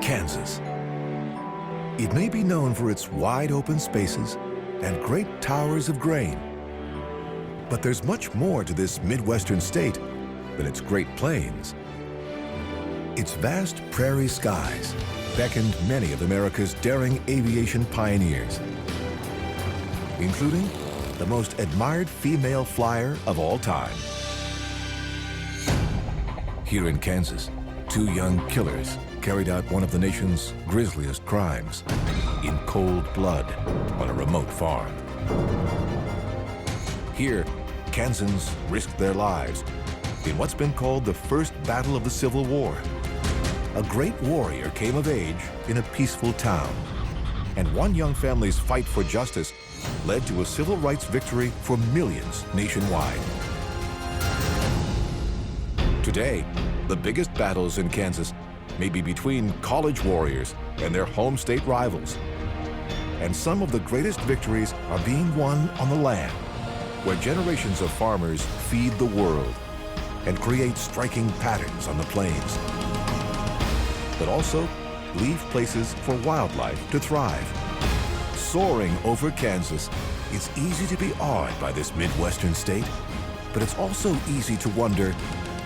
Kansas. It may be known for its wide open spaces and great towers of grain. But there's much more to this Midwestern state than its Great Plains. Its vast prairie skies beckoned many of America's daring aviation pioneers, including the most admired female flyer of all time. Here in Kansas, two young killers carried out one of the nation's grisliest crimes in cold blood on a remote farm. Here, Kansans risked their lives in what's been called the first battle of the Civil War. A great warrior came of age in a peaceful town, and one young family's fight for justice led to a civil rights victory for millions nationwide. Today, the biggest battles in Kansas may be between college warriors and their home state rivals. And some of the greatest victories are being won on the land, where generations of farmers feed the world and create striking patterns on the plains, but also leave places for wildlife to thrive. Soaring over Kansas, it's easy to be awed by this Midwestern state, but it's also easy to wonder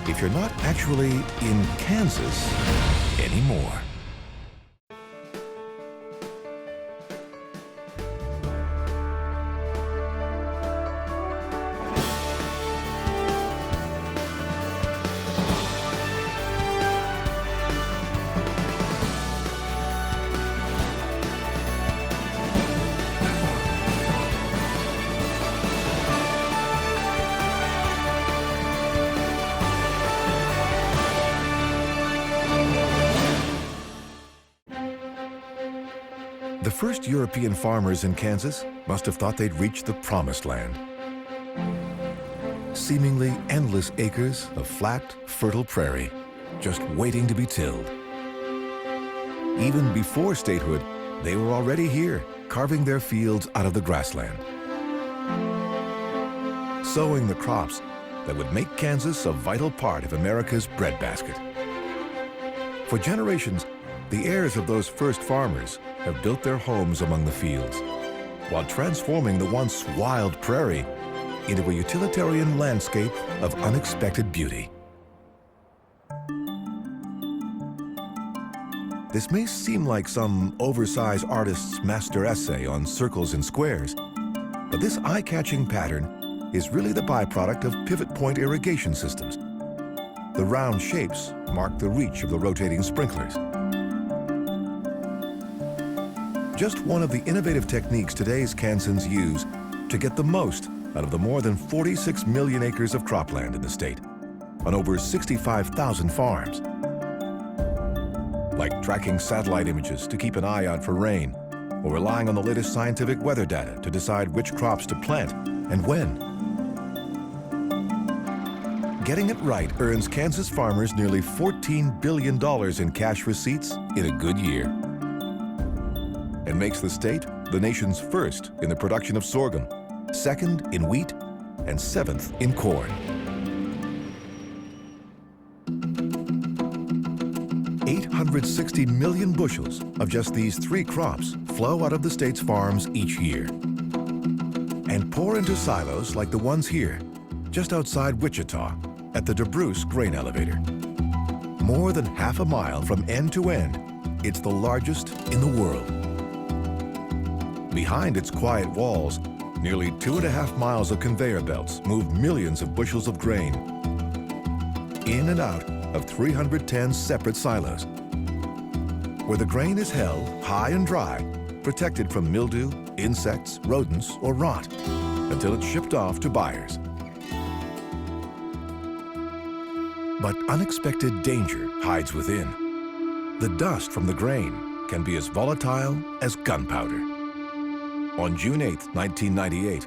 if you're not actually in Kansas anymore. The first European farmers in Kansas must have thought they'd reached the promised land. Seemingly endless acres of flat, fertile prairie, just waiting to be tilled. Even before statehood, they were already here, carving their fields out of the grassland, sowing the crops that would make Kansas a vital part of America's breadbasket. For generations, the heirs of those first farmers have built their homes among the fields, while transforming the once wild prairie into a utilitarian landscape of unexpected beauty. This may seem like some oversized artist's master essay on circles and squares, but this eye-catching pattern is really the byproduct of pivot point irrigation systems. The round shapes mark the reach of the rotating sprinklers. Just one of the innovative techniques today's Kansans use to get the most out of the more than 46 million acres of cropland in the state, on over 65,000 farms. Like tracking satellite images to keep an eye out for rain, or relying on the latest scientific weather data to decide which crops to plant and when. Getting it right earns Kansas farmers nearly $14 billion in cash receipts in a good year, and makes the state the nation's first in the production of sorghum, second in wheat, and seventh in corn. 860 million bushels of just these three crops flow out of the state's farms each year and pour into silos like the ones here, just outside Wichita, at the DeBruce grain elevator. More than half a mile from end to end, it's the largest in the world. Behind its quiet walls, nearly 2.5 miles of conveyor belts move millions of bushels of grain in and out of 310 separate silos, where the grain is held high and dry, protected from mildew, insects, rodents, or rot, until it's shipped off to buyers. But unexpected danger hides within. The dust from the grain can be as volatile as gunpowder. On June 8, 1998,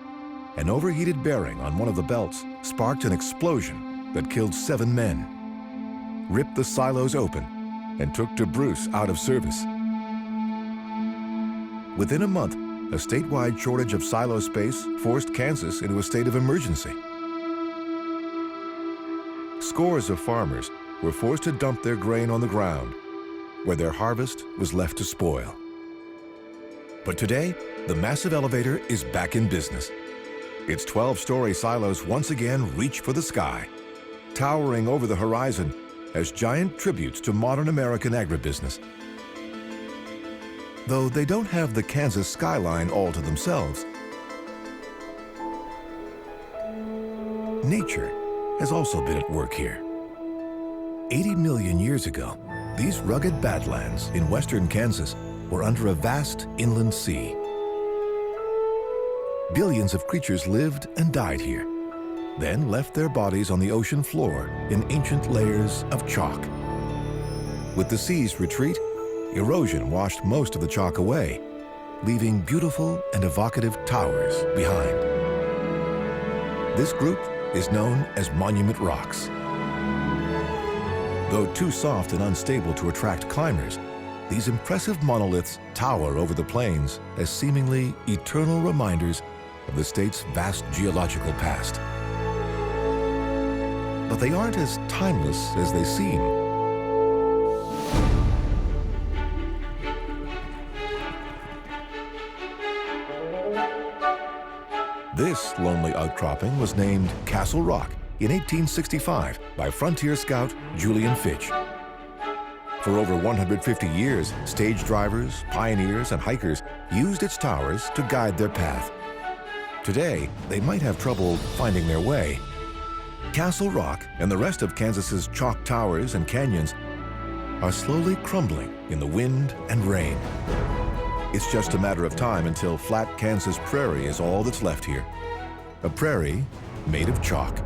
an overheated bearing on one of the belts sparked an explosion that killed 7 men, ripped the silos open, and took DeBruce out of service. Within a month, a statewide shortage of silo space forced Kansas into a state of emergency. Scores of farmers were forced to dump their grain on the ground, where their harvest was left to spoil. But today, the massive elevator is back in business. Its 12-story silos once again reach for the sky, towering over the horizon as giant tributes to modern American agribusiness. Though they don't have the Kansas skyline all to themselves, nature has also been at work here. 80 million years ago, these rugged badlands in western Kansas were under a vast inland sea. Billions of creatures lived and died here, then left their bodies on the ocean floor in ancient layers of chalk. With the sea's retreat, erosion washed most of the chalk away, leaving beautiful and evocative towers behind. This group is known as monument rocks. Though too soft and unstable to attract climbers, these impressive monoliths tower over the plains as seemingly eternal reminders of the state's vast geological past. But they aren't as timeless as they seem. This lonely outcropping was named Castle Rock in 1865 by frontier scout Julian Fitch. For over 150 years, stage drivers, pioneers, and hikers used its towers to guide their path. Today, they might have trouble finding their way. Castle Rock and the rest of Kansas's chalk towers and canyons are slowly crumbling in the wind and rain. It's just a matter of time until flat Kansas prairie is all that's left here. A prairie made of chalk.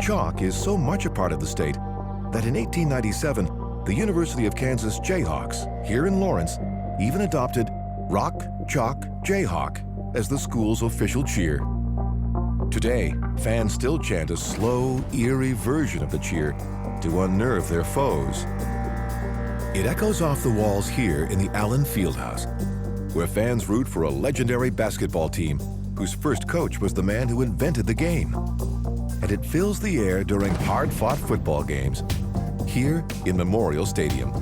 Chalk is so much a part of the state that in 1897, the University of Kansas Jayhawks here in Lawrence even adopted Rock, Chalk, Jayhawk as the school's official cheer. Today, fans still chant a slow, eerie version of the cheer to unnerve their foes. It echoes off the walls here in the Allen Fieldhouse, where fans root for a legendary basketball team whose first coach was the man who invented the game. And it fills the air during hard-fought football games here in Memorial Stadium.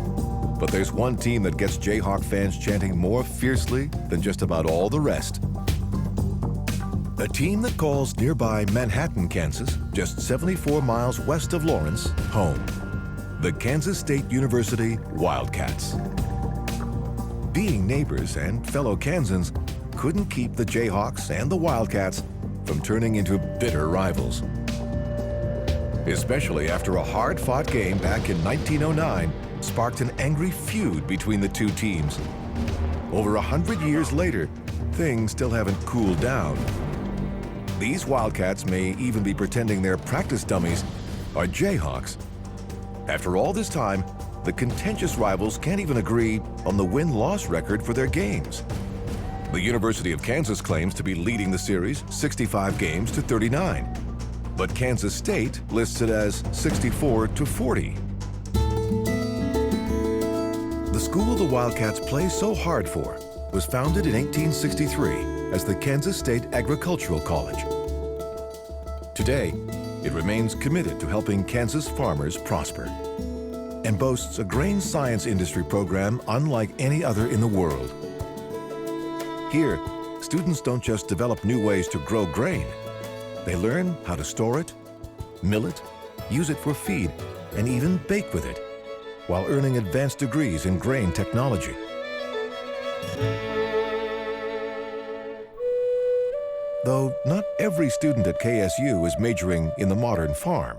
But there's one team that gets Jayhawk fans chanting more fiercely than just about all the rest. A team that calls nearby Manhattan, Kansas, just 74 miles west of Lawrence, home. The Kansas State University Wildcats. Being neighbors and fellow Kansans couldn't keep the Jayhawks and the Wildcats from turning into bitter rivals. Especially after a hard-fought game back in 1909 sparked an angry feud between the two teams. Over 100 years later, things still haven't cooled down. These Wildcats may even be pretending they're practice dummies are Jayhawks. After all this time, the contentious rivals can't even agree on the win-loss record for their games. The University of Kansas claims to be leading the series 65 games to 39, but Kansas State lists it as 64-40. The school the Wildcats play so hard for was founded in 1863 as the Kansas State Agricultural College. Today, it remains committed to helping Kansas farmers prosper and boasts a grain science industry program unlike any other in the world. Here, students don't just develop new ways to grow grain. They learn how to store it, mill it, use it for feed, and even bake with it, while earning advanced degrees in grain technology. Though not every student at KSU is majoring in the modern farm.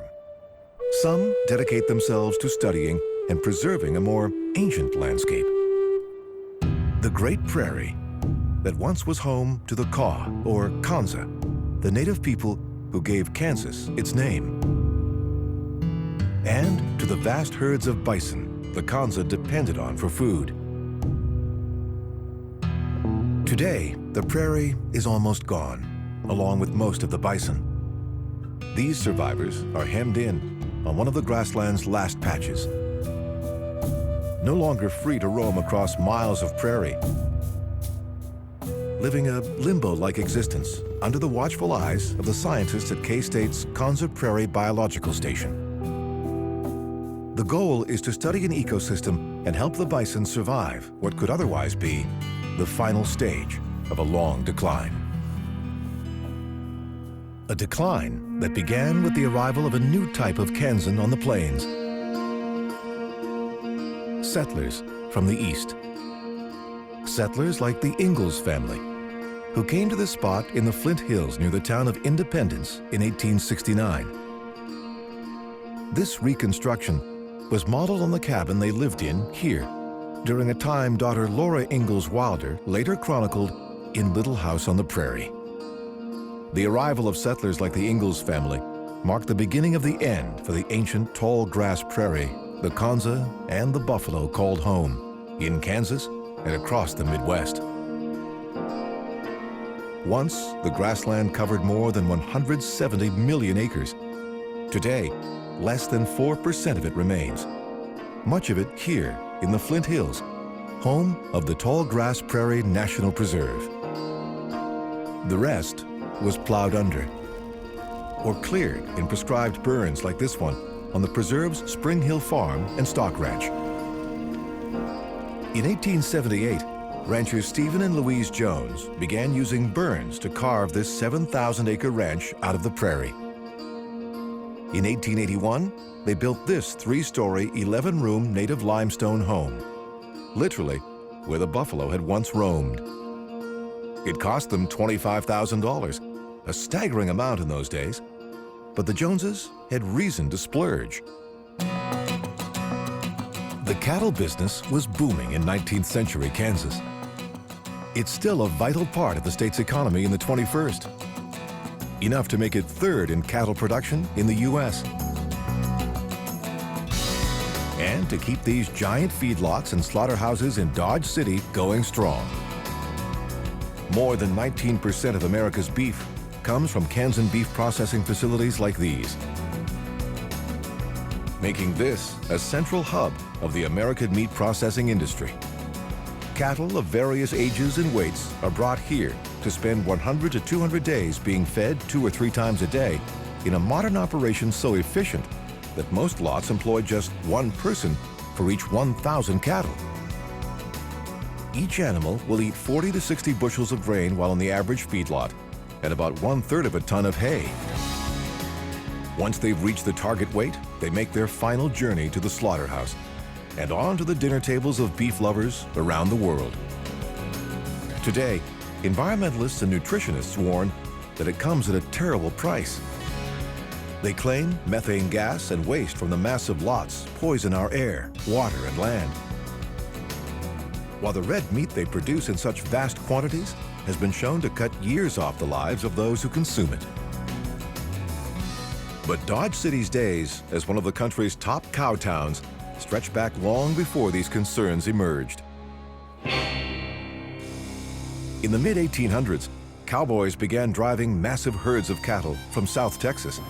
Some dedicate themselves to studying and preserving a more ancient landscape. The Great Prairie that once was home to the Kaw, or Kanza, the native people who gave Kansas its name. And to the vast herds of bison the Kanza depended on for food. Today, the prairie is almost gone, along with most of the bison. These survivors are hemmed in on one of the grassland's last patches. No longer free to roam across miles of prairie, living a limbo-like existence under the watchful eyes of the scientists at K-State's Kanza Prairie Biological Station. The goal is to study an ecosystem and help the bison survive what could otherwise be the final stage of a long decline. A decline that began with the arrival of a new type of Kansan on the plains. Settlers from the east. Settlers like the Ingalls family, who came to this spot in the Flint Hills near the town of Independence in 1869. This reconstruction was modeled on the cabin they lived in here, during a time daughter Laura Ingalls Wilder later chronicled in Little House on the Prairie. The arrival of settlers like the Ingalls family marked the beginning of the end for the ancient tall grass prairie the Kansa and the buffalo called home, in Kansas and across the Midwest. Once, the grassland covered more than 170 million acres. Today, less than 4% of it remains. Much of it here in the Flint Hills, home of the Tallgrass Prairie National Preserve. The rest was plowed under or cleared in prescribed burns like this one on the preserve's Spring Hill Farm and Stock Ranch. In 1878, ranchers Stephen and Louise Jones began using burns to carve this 7,000-acre ranch out of the prairie. In 1881, they built this 3-story, 11-room native limestone home, literally where the buffalo had once roamed. It cost them $25,000, a staggering amount in those days, but the Joneses had reason to splurge. The cattle business was booming in 19th century Kansas. It's still a vital part of the state's economy in the 21st. Enough to make it third in cattle production in the U.S. And to keep these giant feedlots and slaughterhouses in Dodge City going strong. More than 19% of America's beef comes from Kansan beef processing facilities like these, making this a central hub of the American meat processing industry. Cattle of various ages and weights are brought here to spend 100 to 200 days being fed 2 or 3 times a day in a modern operation so efficient that most lots employ just 1 person for each 1,000 cattle. Each animal will eat 40 to 60 bushels of grain while in the average feedlot, and about 1/3 of a ton of hay. Once they've reached the target weight, they make their final journey to the slaughterhouse and on to the dinner tables of beef lovers around the world. Today, environmentalists and nutritionists warn that it comes at a terrible price. They claim methane gas and waste from the massive lots poison our air, water, and land. While the red meat they produce in such vast quantities has been shown to cut years off the lives of those who consume it. But Dodge City's days as one of the country's top cow towns stretch back long before these concerns emerged. In the mid-1800s, cowboys began driving massive herds of cattle from South Texas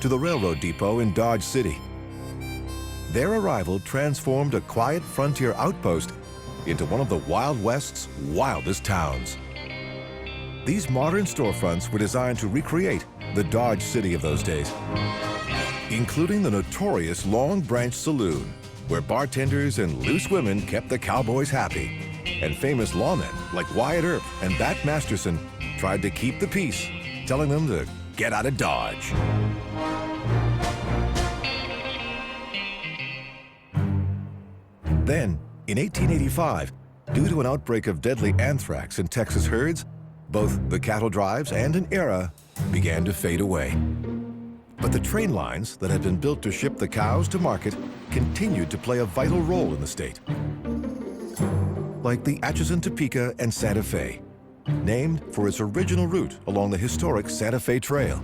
to the railroad depot in Dodge City. Their arrival transformed a quiet frontier outpost into one of the Wild West's wildest towns. These modern storefronts were designed to recreate the Dodge City of those days, including the notorious Long Branch Saloon, where bartenders and loose women kept the cowboys happy, and famous lawmen like Wyatt Earp and Bat Masterson tried to keep the peace, telling them to get out of Dodge. Then, in 1885, due to an outbreak of deadly anthrax in Texas herds, both the cattle drives and an era began to fade away. But the train lines that had been built to ship the cows to market continued to play a vital role in the state. Like the Atchison, Topeka, and Santa Fe, named for its original route along the historic Santa Fe Trail.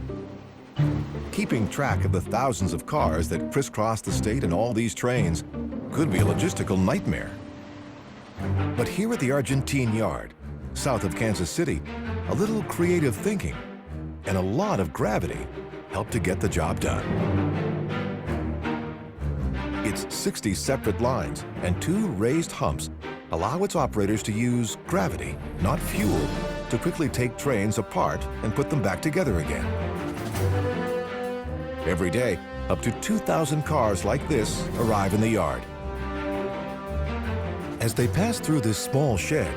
Keeping track of the thousands of cars that crisscross the state in all these trains could be a logistical nightmare. But here at the Argentine Yard, south of Kansas City, a little creative thinking and a lot of gravity helped to get the job done. Its 60 separate lines and 2 raised humps allow its operators to use gravity, not fuel, to quickly take trains apart and put them back together again. Every day, up to 2,000 cars like this arrive in the yard. As they pass through this small shed,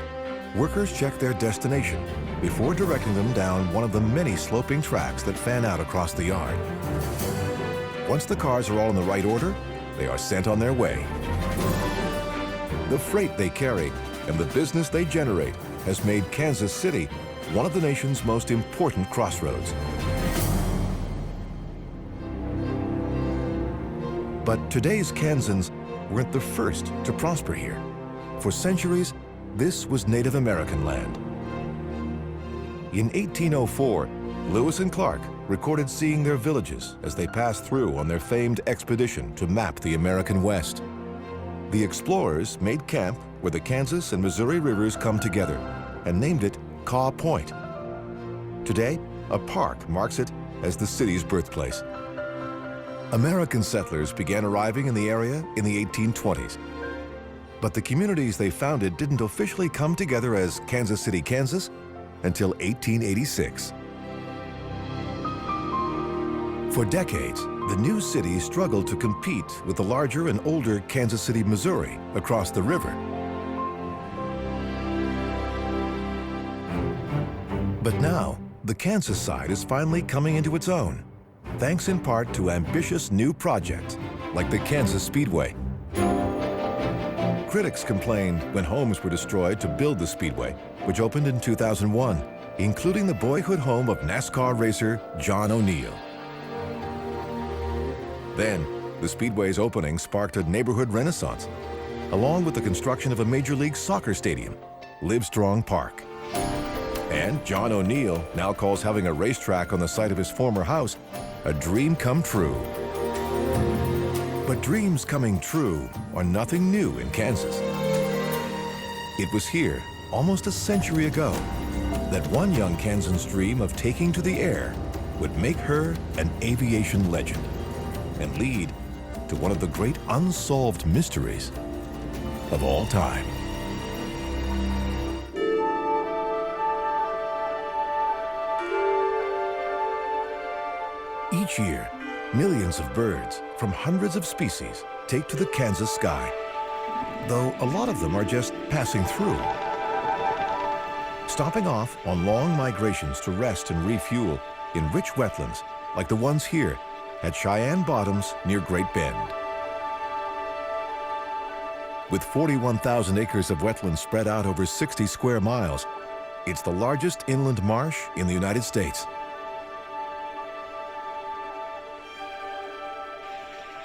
workers check their destination before directing them down one of the many sloping tracks that fan out across the yard. Once the cars are all in the right order, they are sent on their way. The freight they carry and the business they generate has made Kansas City one of the nation's most important crossroads. But today's Kansans weren't the first to prosper here. For centuries, this was Native American land. In 1804, Lewis and Clark recorded seeing their villages as they passed through on their famed expedition to map the American West. The explorers made camp where the Kansas and Missouri rivers come together and named it Kaw Point. Today, a park marks it as the city's birthplace. American settlers began arriving in the area in the 1820s. But the communities they founded didn't officially come together as Kansas City, Kansas until 1886. For decades, the new city struggled to compete with the larger and older Kansas City, Missouri across the river. But now, the Kansas side is finally coming into its own, thanks in part to ambitious new projects like the Kansas Speedway. Critics complained when homes were destroyed to build the Speedway, which opened in 2001, including the boyhood home of NASCAR racer John O'Neill. Then, the Speedway's opening sparked a neighborhood renaissance, along with the construction of a Major League Soccer stadium, Livestrong Park. And John O'Neill now calls having a racetrack on the site of his former house a dream come true. But dreams coming true are nothing new in Kansas. It was here, almost a century ago, that one young Kansan's dream of taking to the air would make her an aviation legend and lead to one of the great unsolved mysteries of all time. Each year, millions of birds from hundreds of species take to the Kansas sky, though a lot of them are just passing through, stopping off on long migrations to rest and refuel in rich wetlands like the ones here at Cheyenne Bottoms near Great Bend. With 41,000 acres of wetlands spread out over 60 square miles, it's the largest inland marsh in the United States.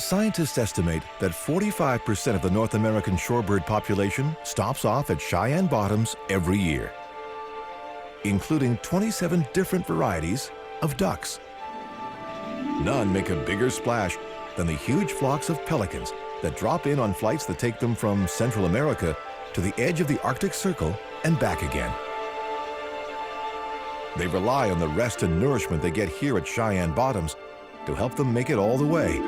Scientists estimate that 45% of the North American shorebird population stops off at Cheyenne Bottoms every year, including 27 different varieties of ducks. None make a bigger splash than the huge flocks of pelicans that drop in on flights that take them from Central America to the edge of the Arctic Circle and back again. They rely on the rest and nourishment they get here at Cheyenne Bottoms to help them make it all the way,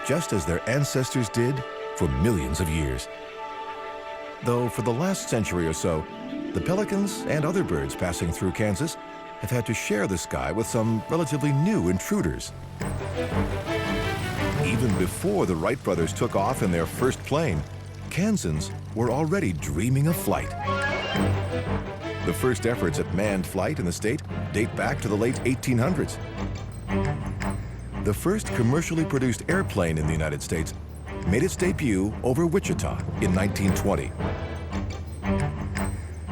just as their ancestors did for millions of years. Though for the last century or so, the pelicans and other birds passing through Kansas have had to share the sky with some relatively new intruders. Even before the Wright brothers took off in their first plane, Kansans were already dreaming of flight. The first efforts at manned flight in the state date back to the late 1800s. The first commercially produced airplane in the United States made its debut over Wichita in 1920.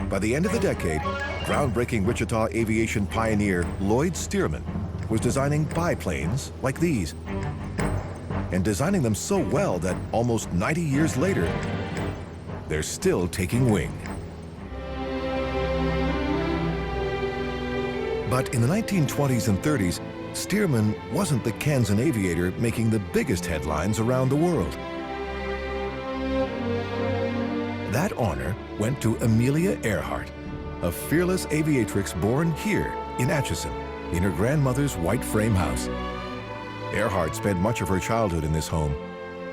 By the end of the decade, groundbreaking Wichita aviation pioneer Lloyd Stearman was designing biplanes like these, and designing them so well that almost 90 years later, they're still taking wing. But in the 1920s and 30s, Stearman wasn't the Kansan aviator making the biggest headlines around the world. That honor went to Amelia Earhart, a fearless aviatrix born here in Atchison, in her grandmother's white frame house. Earhart spent much of her childhood in this home.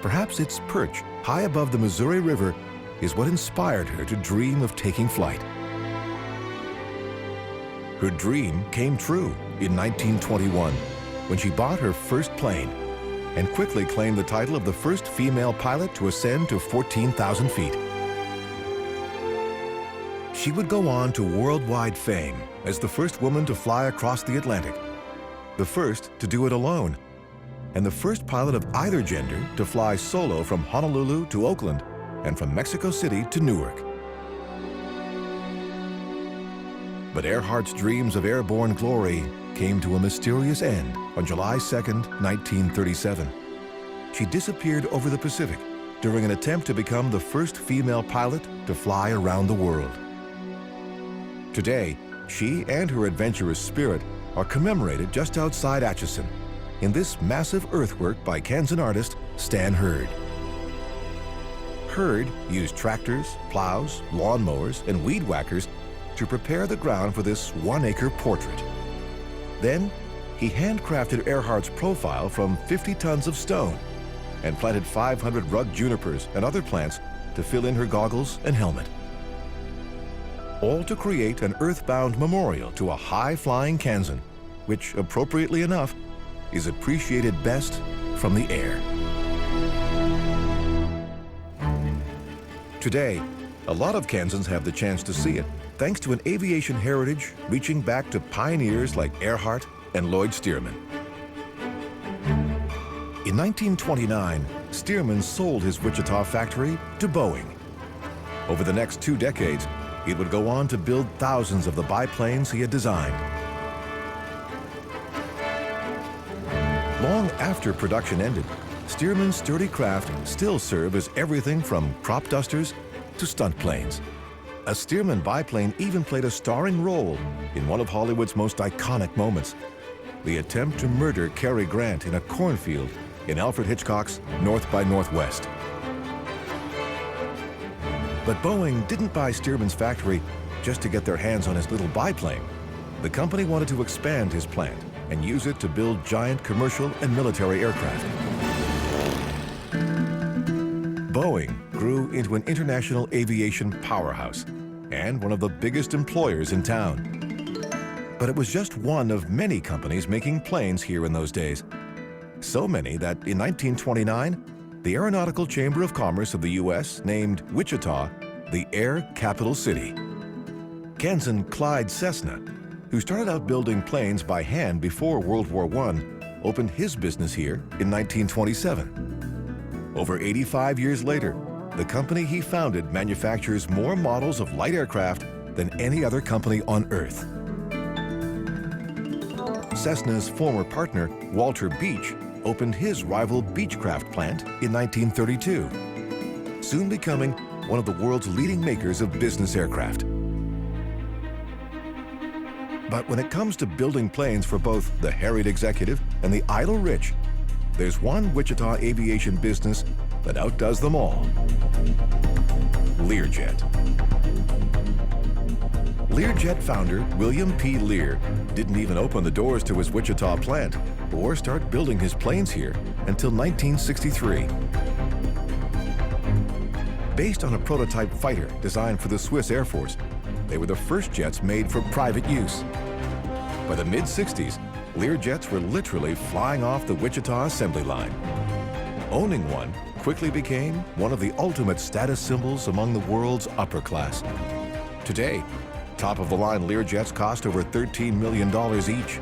Perhaps its perch high above the Missouri River is what inspired her to dream of taking flight. Her dream came true in 1921 when she bought her first plane and quickly claimed the title of the first female pilot to ascend to 14,000 feet. She would go on to worldwide fame as the first woman to fly across the Atlantic, the first to do it alone, and the first pilot of either gender to fly solo from Honolulu to Oakland and from Mexico City to Newark. But Earhart's dreams of airborne glory came to a mysterious end on July 2nd, 1937. She disappeared over the Pacific during an attempt to become the first female pilot to fly around the world. Today, she and her adventurous spirit are commemorated just outside Atchison in this massive earthwork by Kansan artist Stan Hurd. Hurd used tractors, plows, lawnmowers, and weed whackers to prepare the ground for this 1-acre portrait. Then, he handcrafted Earhart's profile from 50 tons of stone and planted 500 rug junipers and other plants to fill in her goggles and helmet. All to create an earthbound memorial to a high-flying Kansan, which, appropriately enough, is appreciated best from the air. Today, a lot of Kansans have the chance to see it, thanks to an aviation heritage reaching back to pioneers like Earhart and Lloyd Stearman. In 1929, Stearman sold his Wichita factory to Boeing. Over the next 2 decades, it would go on to build thousands of the biplanes he had designed. Long after production ended, Stearman's sturdy craft still serve as everything from crop dusters to stunt planes. A Stearman biplane even played a starring role in one of Hollywood's most iconic moments, the attempt to murder Cary Grant in a cornfield in Alfred Hitchcock's North by Northwest. But Boeing didn't buy Stearman's factory just to get their hands on his little biplane. The company wanted to expand his plant and use it to build giant commercial and military aircraft. Boeing grew into an international aviation powerhouse and one of the biggest employers in town. But it was just one of many companies making planes here in those days. So many that in 1929, the Aeronautical Chamber of Commerce of the U.S. named Wichita the Air Capital City. Kansan Clyde Cessna, who started out building planes by hand before World War I, opened his business here in 1927. Over 85 years later, the company he founded manufactures more models of light aircraft than any other company on Earth. Cessna's former partner, Walter Beech, opened his rival Beechcraft plant in 1932, soon becoming one of the world's leading makers of business aircraft. But when it comes to building planes for both the harried executive and the idle rich, there's one Wichita aviation business that outdoes them all: Learjet. Learjet founder William P. Lear didn't even open the doors to his Wichita plant or start building his planes here until 1963. Based on a prototype fighter designed for the Swiss Air Force, they were the first jets made for private use. By the mid-60s, Learjets were literally flying off the Wichita assembly line. Owning one quickly became one of the ultimate status symbols among the world's upper class. Today, top-of-the-line Learjets cost over $13 million each.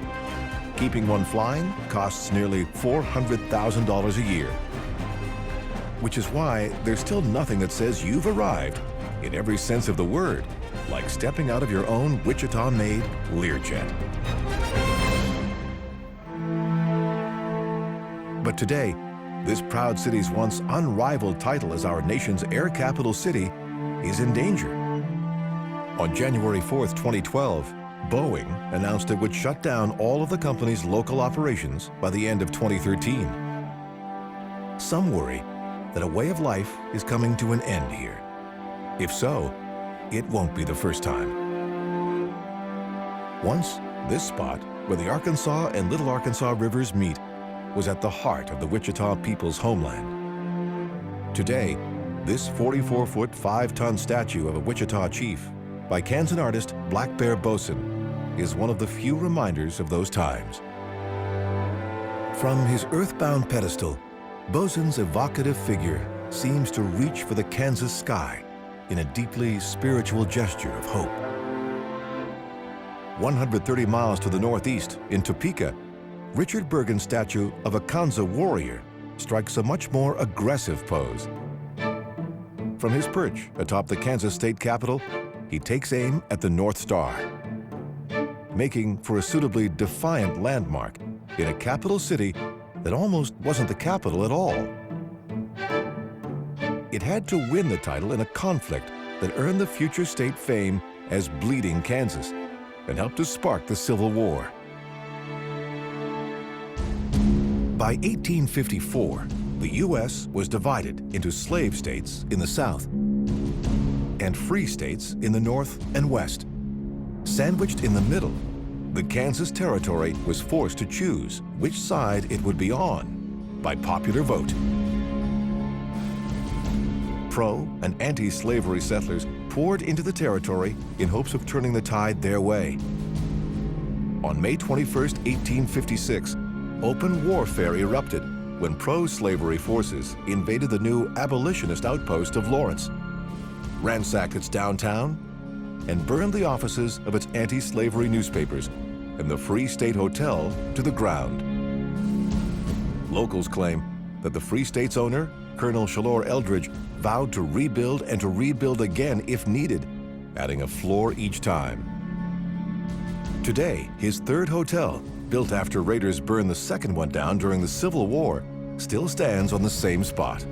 Keeping one flying costs nearly $400,000 a year. Which is why there's still nothing that says you've arrived, in every sense of the word, like stepping out of your own Wichita-made Learjet. But today, this proud city's once unrivaled title as our nation's air capital city is in danger. On January 4th, 2012, Boeing announced it would shut down all of the company's local operations by the end of 2013. Some worry that a way of life is coming to an end here. If so, it won't be the first time. Once, this spot, where the Arkansas and Little Arkansas rivers meet, was at the heart of the Wichita people's homeland. Today, this 44-foot, 5-ton statue of a Wichita chief by Kansan artist Black Bear Boson is one of the few reminders of those times. From his earthbound pedestal, Bosun's evocative figure seems to reach for the Kansas sky in a deeply spiritual gesture of hope. 130 miles to the northeast, in Topeka, Richard Bergen's statue of a Kansa warrior strikes a much more aggressive pose. From his perch atop the Kansas state capitol, he takes aim at the North Star, making for a suitably defiant landmark in a capital city that almost wasn't the capital at all. It had to win the title in a conflict that earned the future state fame as Bleeding Kansas and helped to spark the Civil War. By 1854, the U.S. was divided into slave states in the South and free states in the North and West. Sandwiched in the middle, the Kansas Territory was forced to choose which side it would be on by popular vote. Pro- and anti-slavery settlers poured into the territory in hopes of turning the tide their way. On May 21, 1856, open warfare erupted when pro-slavery forces invaded the new abolitionist outpost of Lawrence, ransacked its downtown, and burned the offices of its anti-slavery newspapers and the Free State Hotel to the ground. Locals claim that the Free State's owner, Colonel Shalor Eldridge, vowed to rebuild and to rebuild again if needed, adding a floor each time. Today, his third hotel, built after raiders burned the second one down during the Civil War, still stands on the same spot.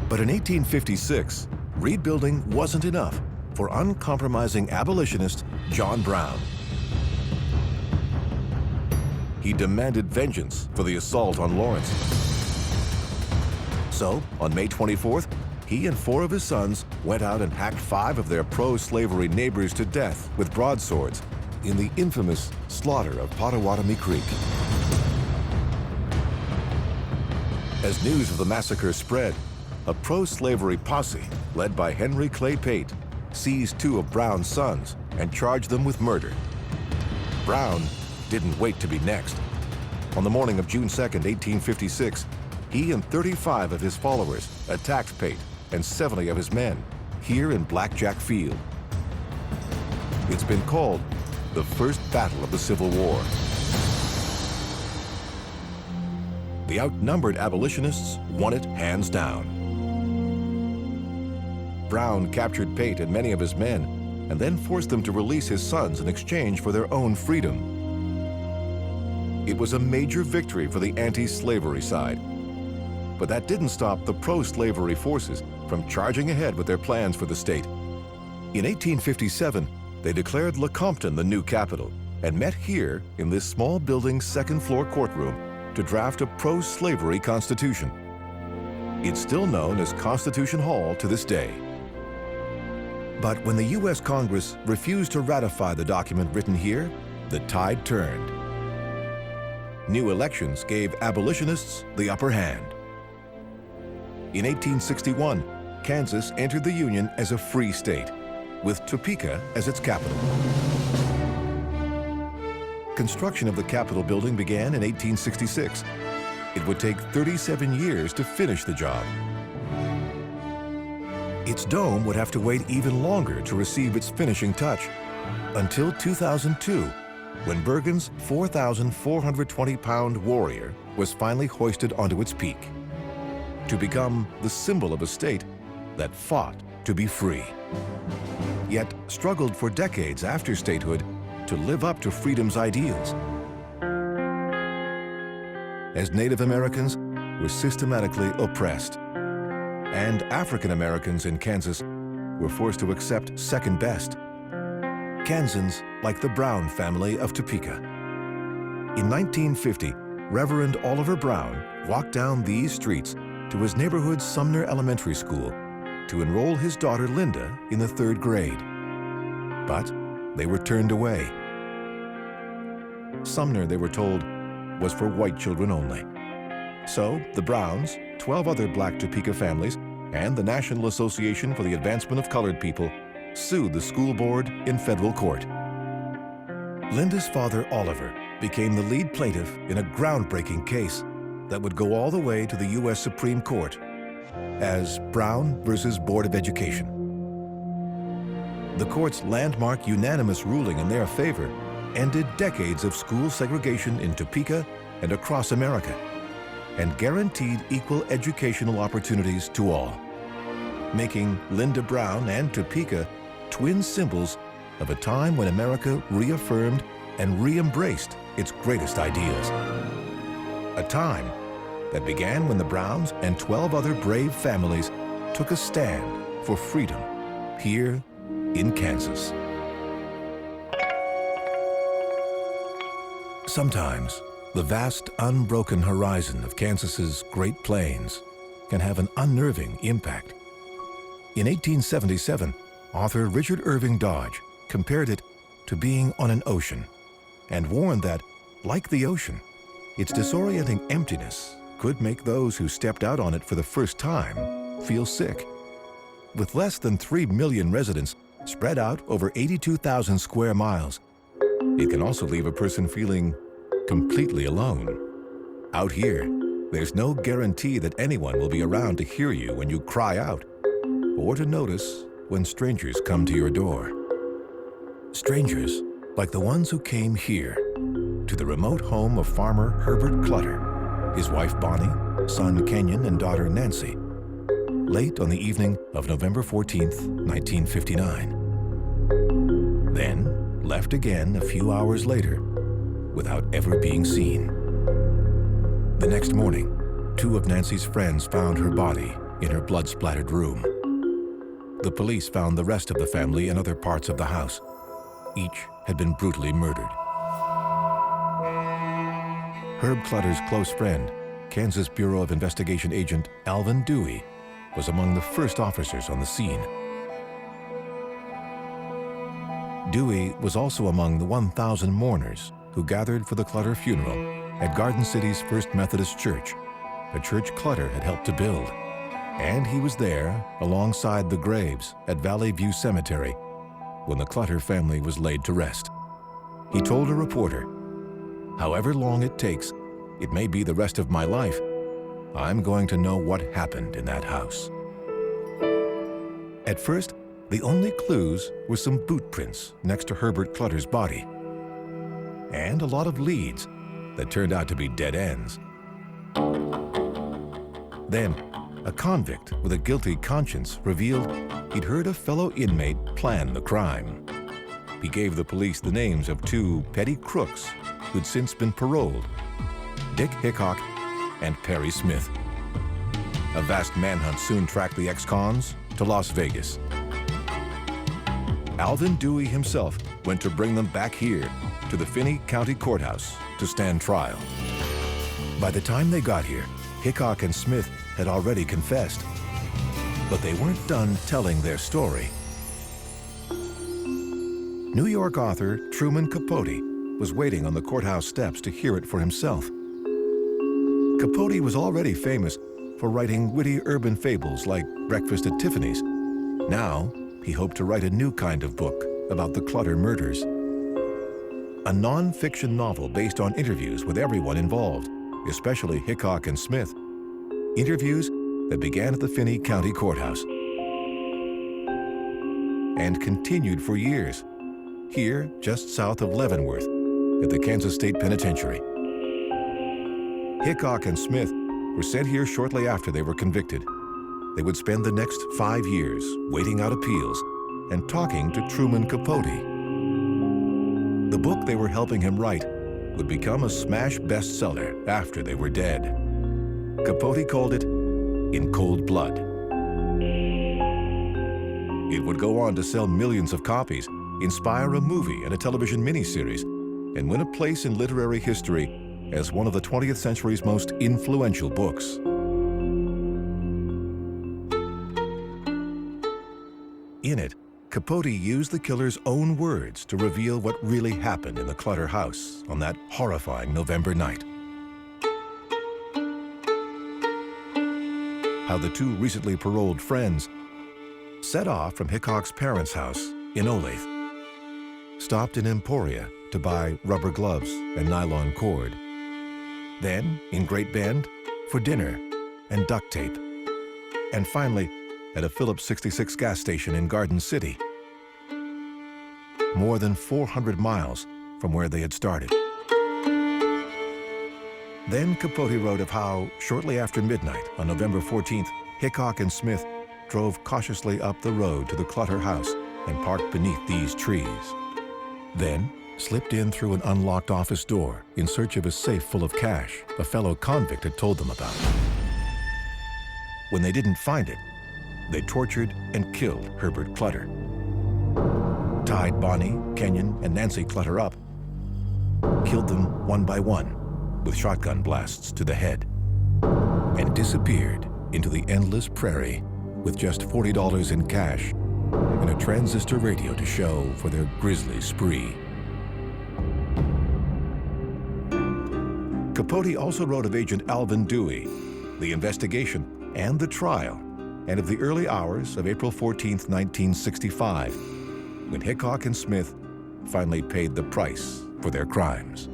But in 1856, rebuilding wasn't enough for uncompromising abolitionist John Brown. He demanded vengeance for the assault on Lawrence. So, on May 24th, he and 4 of his sons went out and hacked 5 of their pro-slavery neighbors to death with broadswords in the infamous slaughter of Pottawatomie Creek. As news of the massacre spread, a pro-slavery posse, led by Henry Clay Pate, seized 2 of Brown's sons and charged them with murder. Brown didn't wait to be next. On the morning of June 2, 1856, he and 35 of his followers attacked Pate and 70 of his men here in Blackjack Field. It's been called the first battle of the Civil War. The outnumbered abolitionists won it hands down. Brown captured Pate and many of his men and then forced them to release his sons in exchange for their own freedom. It was a major victory for the anti-slavery side, but that didn't stop the pro-slavery forces from charging ahead with their plans for the state. In 1857, they declared Lecompton the new capital and met here in this small building's second-floor courtroom to draft a pro-slavery constitution. It's still known as Constitution Hall to this day. But when the U.S. Congress refused to ratify the document written here, the tide turned. New elections gave abolitionists the upper hand. In 1861, Kansas entered the Union as a free state, with Topeka as its capital. Construction of the Capitol building began in 1866. It would take 37 years to finish the job. Its dome would have to wait even longer to receive its finishing touch, until 2002, when Bergen's 4,420-pound warrior was finally hoisted onto its peak, to become the symbol of a state that fought to be free, yet struggled for decades after statehood to live up to freedom's ideals. As Native Americans were systematically oppressed, and African Americans in Kansas were forced to accept second best, Kansans like the Brown family of Topeka. In 1950, Reverend Oliver Brown walked down these streets to his neighborhood Sumner Elementary School to enroll his daughter Linda in the 3rd grade. But they were turned away. Sumner, they were told, was for white children only. So the Browns, 12 other black Topeka families, and the National Association for the Advancement of Colored People sued the school board in federal court. Linda's father, Oliver, became the lead plaintiff in a groundbreaking case that would go all the way to the U.S. Supreme Court as Brown versus Board of Education. The court's landmark unanimous ruling in their favor ended decades of school segregation in Topeka and across America, and guaranteed equal educational opportunities to all, making Linda Brown and Topeka twin symbols of a time when America reaffirmed and re-embraced its greatest ideals. A time that began when the Browns and 12 other brave families took a stand for freedom here in Kansas. Sometimes, the vast, unbroken horizon of Kansas's Great Plains can have an unnerving impact. In 1877, author Richard Irving Dodge compared it to being on an ocean and warned that, like the ocean, its disorienting emptiness could make those who stepped out on it for the first time feel sick. With less than 3 million residents spread out over 82,000 square miles, it can also leave a person feeling completely alone. Out here, there's no guarantee that anyone will be around to hear you when you cry out, or to notice when strangers come to your door. Strangers like the ones who came here, to the remote home of farmer Herbert Clutter, his wife Bonnie, son Kenyon, and daughter Nancy, late on the evening of November 14th, 1959. Then left again a few hours later without ever being seen. The next morning, 2 of Nancy's friends found her body in her blood-splattered room. The police found the rest of the family in other parts of the house. Each had been brutally murdered. Herb Clutter's close friend, Kansas Bureau of Investigation agent Alvin Dewey, was among the first officers on the scene. Dewey was also among the 1,000 mourners who gathered for the Clutter funeral at Garden City's First Methodist Church, a church Clutter had helped to build. And he was there alongside the graves at Valley View Cemetery when the Clutter family was laid to rest. He told a reporter, "However long it takes, it may be the rest of my life, I'm going to know what happened in that house." At first, the only clues were some boot prints next to Herbert Clutter's body, and a lot of leads that turned out to be dead ends. Then, a convict with a guilty conscience revealed he'd heard a fellow inmate plan the crime. He gave the police the names of 2 petty crooks who'd since been paroled, Dick Hickok and Perry Smith. A vast manhunt soon tracked the ex-cons to Las Vegas. Alvin Dewey himself went to bring them back here to the Finney County Courthouse to stand trial. By the time they got here, Hickok and Smith had already confessed, but they weren't done telling their story. New York author Truman Capote was waiting on the courthouse steps to hear it for himself. Capote was already famous for writing witty urban fables like Breakfast at Tiffany's. Now, he hoped to write a new kind of book about the Clutter murders. A non-fiction novel based on interviews with everyone involved, especially Hickok and Smith. Interviews that began at the Finney County Courthouse and continued for years, here just south of Leavenworth at the Kansas State Penitentiary. Hickok and Smith were sent here shortly after they were convicted. They would spend the next 5 years waiting out appeals and talking to Truman Capote. The book they were helping him write would become a smash bestseller after they were dead. Capote called it In Cold Blood. It would go on to sell millions of copies, inspire a movie and a television miniseries, and win a place in literary history as one of the 20th century's most influential books. In it, Capote used the killer's own words to reveal what really happened in the Clutter house on that horrifying November night. How the 2 recently paroled friends set off from Hickok's parents' house in Olathe, stopped in Emporia to to buy rubber gloves and nylon cord. Then, in Great Bend, for dinner and duct tape. And finally, at a Phillips 66 gas station in Garden City, more than 400 miles from where they had started. Then Capote wrote of how, shortly after midnight on November 14th, Hickok and Smith drove cautiously up the road to the Clutter house and parked beneath these trees. Then slipped in through an unlocked office door in search of a safe full of cash a fellow convict had told them about. When they didn't find it, they tortured and killed Herbert Clutter, tied Bonnie, Kenyon, and Nancy Clutter up, killed them one by one with shotgun blasts to the head, and disappeared into the endless prairie with just $40 in cash and a transistor radio to show for their grisly spree. Capote also wrote of Agent Alvin Dewey, the investigation and the trial, and of the early hours of April 14th, 1965, when Hickok and Smith finally paid the price for their crimes.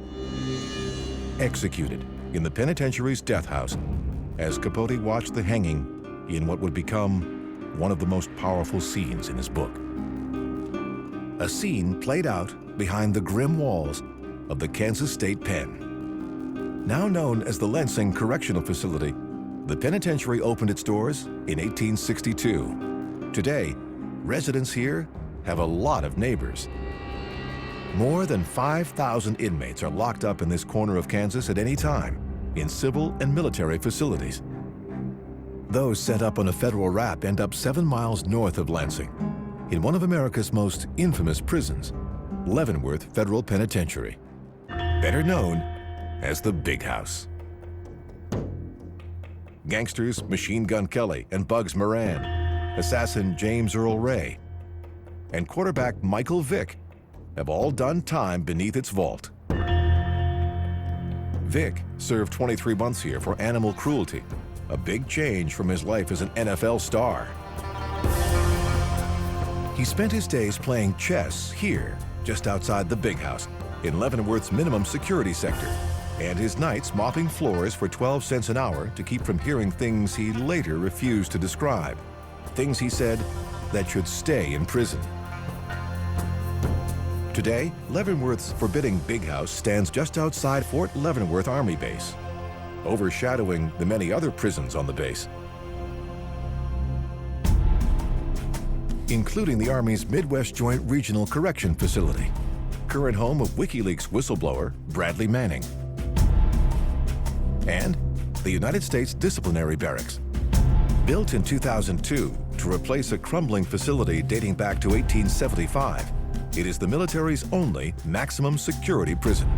Executed in the penitentiary's death house as Capote watched the hanging in what would become one of the most powerful scenes in his book. A scene played out behind the grim walls of the Kansas State Pen. Now known as the Lansing Correctional Facility, the penitentiary opened its doors in 1862. Today, residents here have a lot of neighbors. More than 5,000 inmates are locked up in this corner of Kansas at any time in civil and military facilities. Those set up on a federal rap end up 7 miles north of Lansing, in one of America's most infamous prisons, Leavenworth Federal Penitentiary, better known as the Big House. Gangsters Machine Gun Kelly and Bugs Moran, assassin James Earl Ray, and quarterback Michael Vick have all done time beneath its vault. Vick served 23 months here for animal cruelty, a big change from his life as an NFL star. He spent his days playing chess here, just outside the Big House, in Leavenworth's minimum security sector, and his nights mopping floors for 12 cents an hour to keep from hearing things he later refused to describe, things he said that should stay in prison. Today, Leavenworth's forbidding Big House stands just outside Fort Leavenworth Army Base, overshadowing the many other prisons on the base, including the Army's Midwest Joint Regional Correction Facility, current home of WikiLeaks whistleblower Bradley Manning, and the United States Disciplinary Barracks, built in 2002 to replace a crumbling facility dating back to 1875. It is the military's only maximum security prison.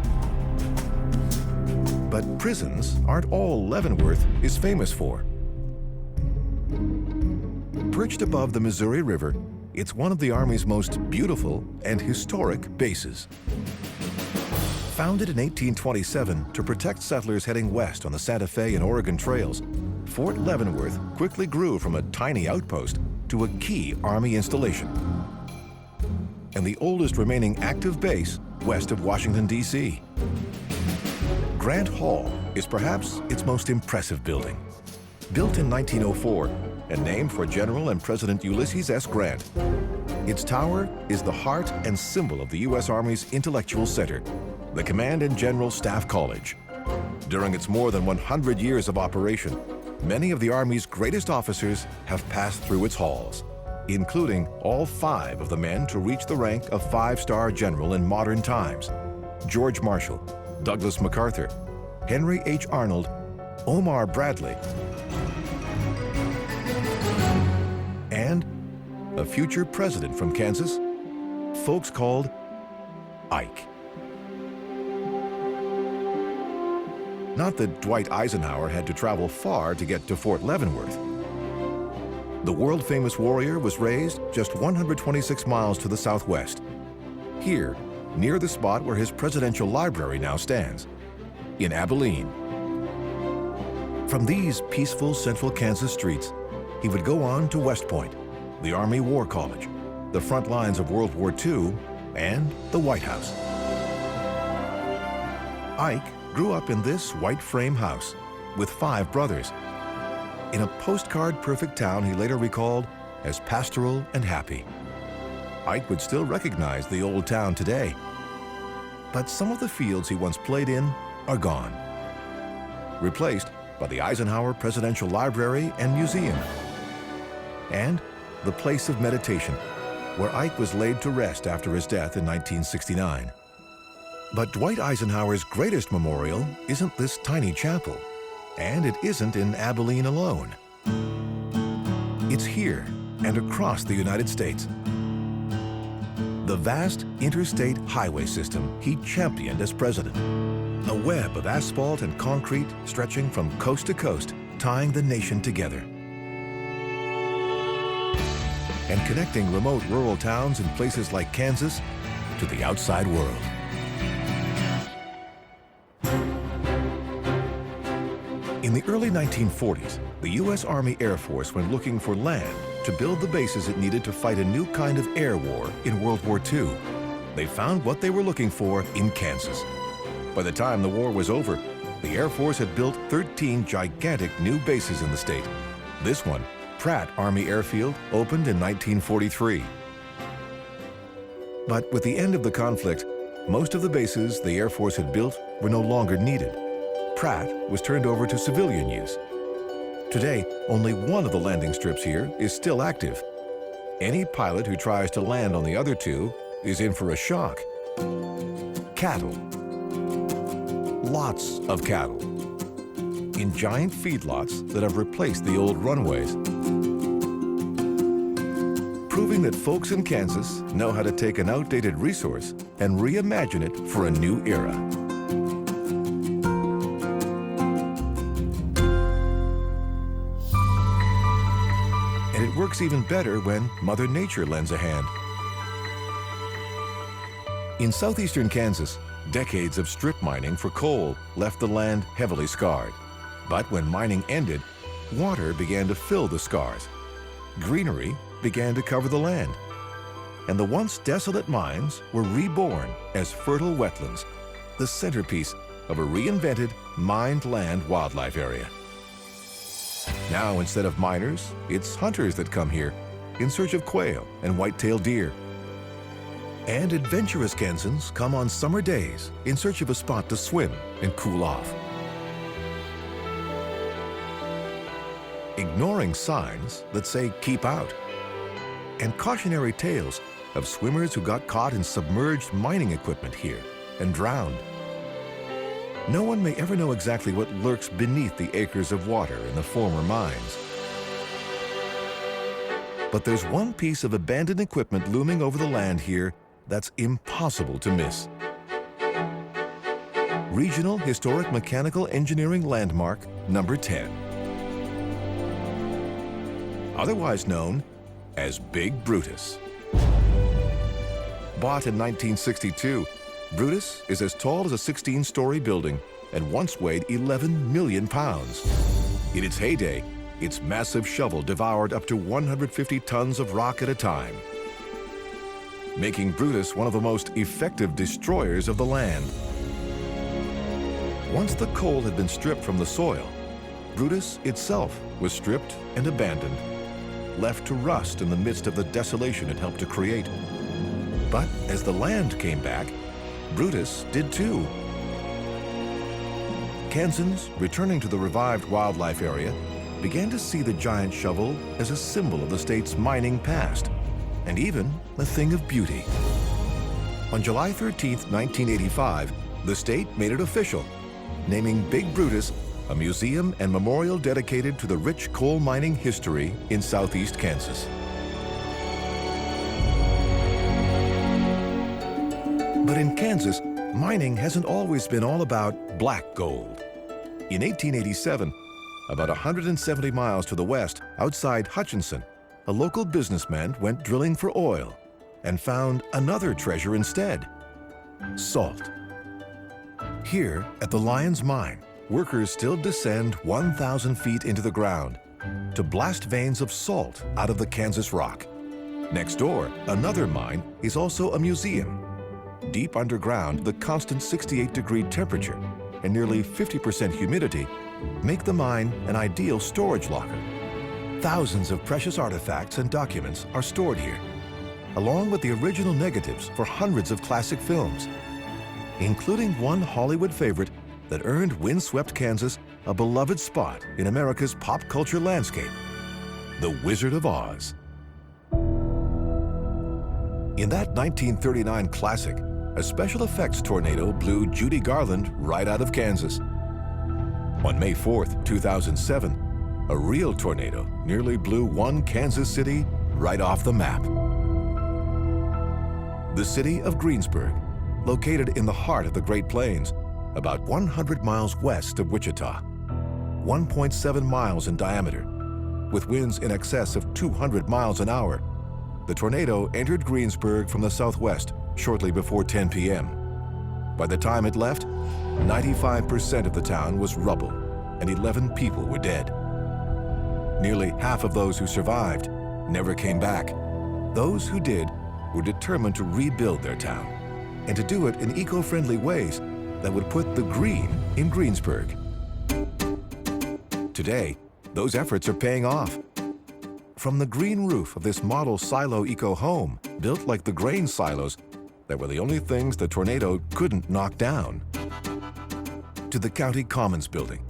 But prisons aren't all Leavenworth is famous for. Perched above the Missouri River, it's one of the Army's most beautiful and historic bases. Founded in 1827 to protect settlers heading west on the Santa Fe and Oregon trails, Fort Leavenworth quickly grew from a tiny outpost to a key Army installation, and the oldest remaining active base west of Washington, D.C. Grant Hall is perhaps its most impressive building. Built in 1904 and named for General and President Ulysses S. Grant, its tower is the heart and symbol of the U.S. Army's intellectual center, the Command and General Staff College. During its more than 100 years of operation, many of the Army's greatest officers have passed through its halls, including all 5 of the men to reach the rank of 5-star general in modern times: George Marshall, Douglas MacArthur, Henry H. Arnold, Omar Bradley, and a future president from Kansas, folks called Ike. Not that Dwight Eisenhower had to travel far to get to Fort Leavenworth. The world-famous warrior was raised just 126 miles to the southwest, here, near the spot where his presidential library now stands, in Abilene. From these peaceful central Kansas streets, he would go on to West Point, the Army War College, the front lines of World War II, and the White House. Ike grew up in this white frame house with 5 brothers in a postcard-perfect town he later recalled as pastoral and happy. Ike would still recognize the old town today, but some of the fields he once played in are gone, replaced by the Eisenhower Presidential Library and Museum, and the place of meditation, where Ike was laid to rest after his death in 1969. But Dwight Eisenhower's greatest memorial isn't this tiny chapel, and it isn't in Abilene alone. It's here and across the United States. The vast interstate highway system he championed as president. A web of asphalt and concrete stretching from coast to coast, tying the nation together. And connecting remote rural towns in places like Kansas to the outside world. In the early 1940s, the U.S. Army Air Force went looking for land to build the bases it needed to fight a new kind of air war in World War II. They found what they were looking for in Kansas. By the time the war was over, the Air Force had built 13 gigantic new bases in the state. This one, Pratt Army Airfield, opened in 1943. But with the end of the conflict, most of the bases the Air Force had built were no longer needed. Pratt was turned over to civilian use. Today, only one of the landing strips here is still active. Any pilot who tries to land on the other 2 is in for a shock. Cattle. Lots of cattle. In giant feedlots that have replaced the old runways. Proving that folks in Kansas know how to take an outdated resource and reimagine it for a new era. And it works even better when Mother Nature lends a hand. In southeastern Kansas, decades of strip mining for coal left the land heavily scarred. But when mining ended, water began to fill the scars. Greenery began to cover the land. And the once desolate mines were reborn as fertile wetlands, the centerpiece of a reinvented mined land wildlife area. Now, instead of miners, it's hunters that come here in search of quail and white-tailed deer. And adventurous Kansans come on summer days in search of a spot to swim and cool off. Ignoring signs that say keep out, and cautionary tales of swimmers who got caught in submerged mining equipment here and drowned. No one may ever know exactly what lurks beneath the acres of water in the former mines. But there's one piece of abandoned equipment looming over the land here that's impossible to miss. Regional Historic Mechanical Engineering Landmark number 10. Otherwise known as Big Brutus. Bought in 1962, Brutus is as tall as a 16-story building and once weighed 11 million pounds. In its heyday, its massive shovel devoured up to 150 tons of rock at a time, making Brutus one of the most effective destroyers of the land. Once the coal had been stripped from the soil, Brutus itself was stripped and abandoned, left to rust in the midst of the desolation it helped to create. But as the land came back, Brutus did too. Kansans, returning to the revived wildlife area, began to see the giant shovel as a symbol of the state's mining past, and even a thing of beauty. On July 13, 1985, the state made it official, naming Big Brutus a museum and memorial dedicated to the rich coal mining history in southeast Kansas. But in Kansas, mining hasn't always been all about black gold. In 1887, about 170 miles to the west, outside Hutchinson, a local businessman went drilling for oil and found another treasure instead: salt. Here at the Lions Mine, workers still descend 1,000 feet into the ground to blast veins of salt out of the Kansas rock. Next door, another mine is also a museum. deep underground, the constant 68-degree temperature and nearly 50% humidity make the mine an ideal storage locker. Thousands of precious artifacts and documents are stored here, along with the original negatives for hundreds of classic films, including one Hollywood favorite that earned windswept Kansas a beloved spot in America's pop culture landscape, The Wizard of Oz. In that 1939 classic, a special effects tornado blew Judy Garland right out of Kansas. On May 4th, 2007, a real tornado nearly blew one Kansas city right off the map. The city of Greensburg, located in the heart of the Great Plains, about 100 miles west of Wichita, 1.7 miles in diameter, with winds in excess of 200 miles an hour. The tornado entered Greensburg from the southwest shortly before 10 p.m. By the time it left, 95% of the town was rubble and 11 people were dead. Nearly half of those who survived never came back. Those who did were determined to rebuild their town and to do it in eco-friendly ways that would put the green in Greensburg. Today, those efforts are paying off. From the green roof of this model silo eco-home, built like the grain silos that were the only things the tornado couldn't knock down, to the County Commons building,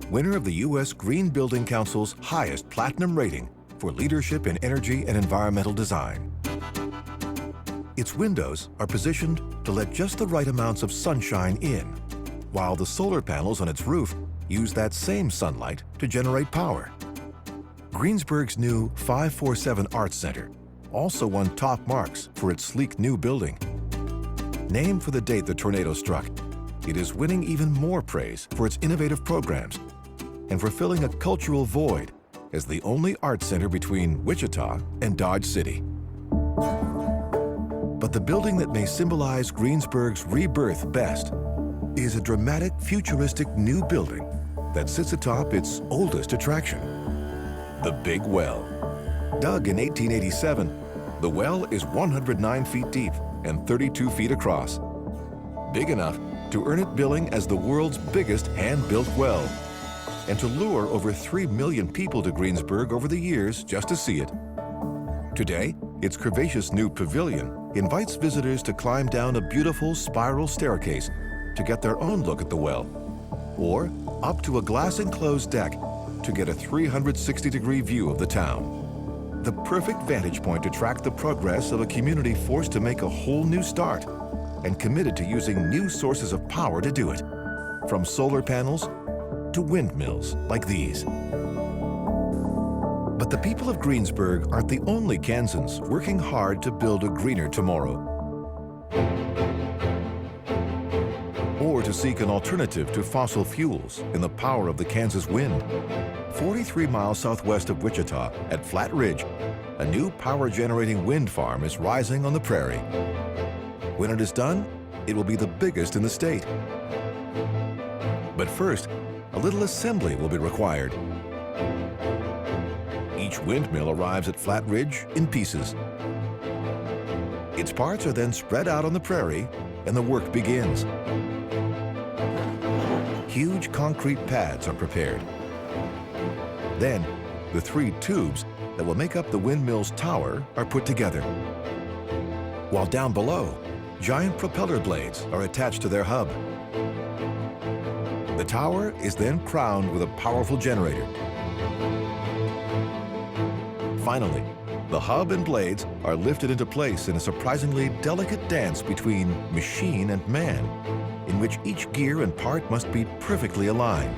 winner of the U.S. Green Building Council's highest platinum rating for leadership in energy and environmental design. Its windows are positioned to let just the right amounts of sunshine in, while the solar panels on its roof use that same sunlight to generate power. Greensburg's new 547 Arts Center also won top marks for its sleek new building. Named for the date the tornado struck, it is winning even more praise for its innovative programs and for filling a cultural void as the only art center between Wichita and Dodge City. But the building that may symbolize Greensburg's rebirth best is a dramatic, futuristic new building that sits atop its oldest attraction, the Big Well. Dug in 1887, the well is 109 feet deep and 32 feet across, big enough to earn it billing as the world's biggest hand-built well, and to lure over 3 million people to Greensburg over the years just to see it. Today, its curvaceous new pavilion invites visitors to climb down a beautiful spiral staircase to get their own look at the well, or up to a glass-enclosed deck to get a 360-degree view of the town. The perfect vantage point to track the progress of a community forced to make a whole new start and committed to using new sources of power to do it, from solar panels to windmills like these. But the people of Greensburg aren't the only Kansans working hard to build a greener tomorrow, or to seek an alternative to fossil fuels in the power of the Kansas wind. 43 miles southwest of Wichita at Flat Ridge, a new power-generating wind farm is rising on the prairie. When it is done, it will be the biggest in the state. But first, a little assembly will be required. Each windmill arrives at Flat Ridge in pieces. Its parts are then spread out on the prairie, and the work begins. Huge concrete pads are prepared. Then, the 3 tubes that will make up the windmill's tower are put together. While down below, giant propeller blades are attached to their hub. The tower is then crowned with a powerful generator. Finally, the hub and blades are lifted into place in a surprisingly delicate dance between machine and man, in which each gear and part must be perfectly aligned.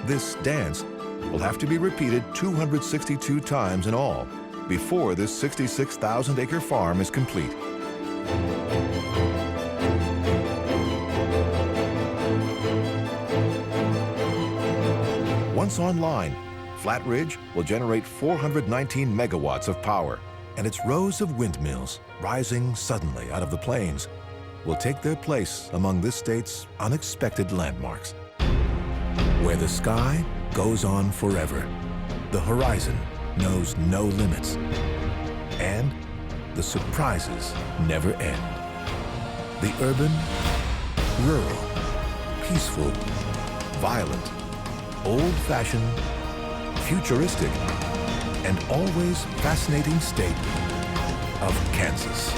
This dance will have to be repeated 262 times in all before this 66,000-acre farm is complete. Once online, Flat Ridge will generate 419 megawatts of power, and its rows of windmills, rising suddenly out of the plains, will take their place among this state's unexpected landmarks. Where the sky goes on forever, the horizon knows no limits, and the surprises never end. The urban, rural, peaceful, violent, old-fashioned, futuristic, and always fascinating state of Kansas.